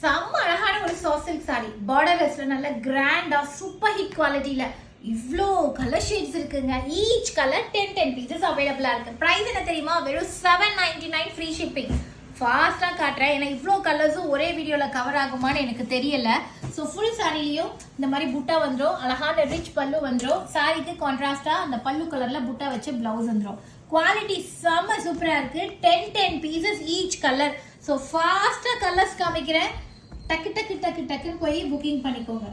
செம்ம அழகான ஒரு சாஃப்ட் சில்க் சாரி பார்டர்லெஸ்ல நல்ல கிராண்டா சூப்பர் ஹிட் குவாலிட்டியில இவ்ளோ கலர் ஷேட்ஸ் இருக்குங்க. ஈச் கலர் 10 பீசஸ் அவைலபிளா இருக்கு. பிரைஸ் என்ன தெரியுமா? வெறும் 799 ஃப்ரீ ஷிப்பிங். ஃபாஸ்டா காட்டுறேன், ஏன்னா இவ்வளோ கலர்ஸும் ஒரே வீடியோல கவர் ஆகுமான்னு எனக்கு தெரியல. ஸோ ஃபுல் சாரிலையும் இந்த மாதிரி புட்டா வந்துடும், அழகான ரிச் பல்லு வந்துடும். சாரிக்கு கான்ட்ராஸ்டா அந்த பல்லு கலர்ல புட்டா வச்சு பிளவுஸ் வந்துடும். குவாலிட்டி செம்ம சூப்பரா இருக்கு. 10 பீசஸ் ஈச் கலர். ஸோ ஃபாஸ்டா கலர்ஸ் காமிக்கிறேன், டக்கு டக்கு டக்கு டக்குன்னு போய் புக்கிங் பண்ணிக்கோங்க.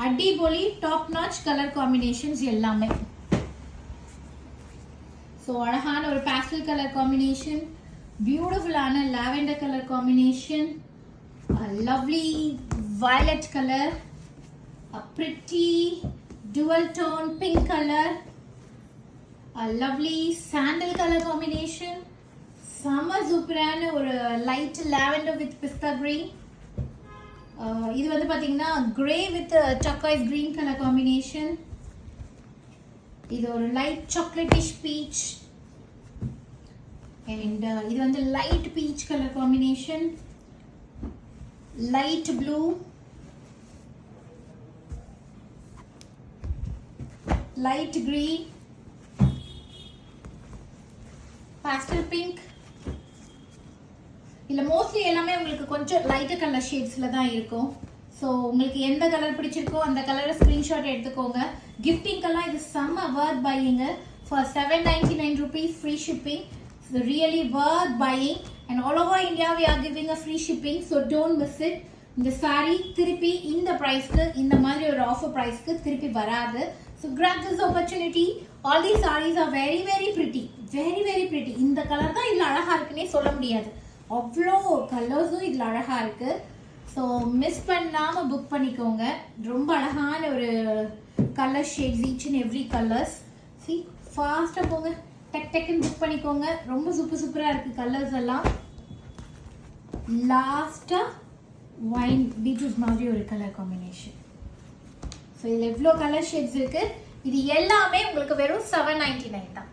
அடிபொலி டாப் நாச் கலர் காம்பினேஷன்ஸ் எல்லாமே. ஸோ அழகான ஒரு பேஸ்டல் கலர் காம்பினேஷன், பியூட்டிஃபுல்லான lavender colour combination, lovely violet color, a pretty dual tone pink color, a lovely sandal color combination, செம்ம சூப்பரான ஒரு light lavender with pista green. இது வந்து பாத்தீங்கன்னா grey with turquoise green color combination. இது ஒரு light chocolatish peach and இது வந்து light peach color combination, light blue, light green, pastel pink. இல்ல மோஸ்ட்லி எல்லாமே உங்களுக்கு கொஞ்சம் லைட் கலர் ஷேட்ஸ்ல தான் இருக்கும். ஸோ உங்களுக்கு எந்த கலர் பிடிச்சிருக்கோ அந்த கலரை ஸ்கிரீன்ஷாட் எடுத்துக்கோங்க. கிஃப்டிங்கெல்லாம் இது செம்ம வர்த் பையிங்க. For 799 rupees free shipping. Really worth buying and all over India we are giving a free shipping. So don't miss it. இந்த சாரி திருப்பி இந்த ப்ரைஸ்க்கு, இந்த மாதிரி ஒரு ஆஃபர் ப்ரைஸ்க்கு திருப்பி வராது. So grab this opportunity. All the sarees are very very pretty, very very pretty. இந்த கலர் தான் இதில் அழகா இருக்குன்னே சொல்ல முடியாது, அவ்வளோ கலர்ஸும் இதில் அழகா இருக்கு. ஸோ மிஸ் பண்ணாமல் புக் பண்ணிக்கோங்க. ரொம்ப அழகான ஒரு colour shades, each and every colours. C ஃபாஸ்ட்டாக போங்க, டக் டக்குன்னு புக் பண்ணிக்கோங்க. ரொம்ப சூப்பர் சூப்பராக இருக்குது கலர்ஸ் எல்லாம். லாஸ்ட்டாக ஒயின் பீட்ரூட் மாதிரி ஒரு கலர் காம்பினேஷன். ஸோ இதில் எவ்வளோ கலர் ஷேட்ஸ் இருக்குது. இது எல்லாமே உங்களுக்கு வெறும் 799 தான்.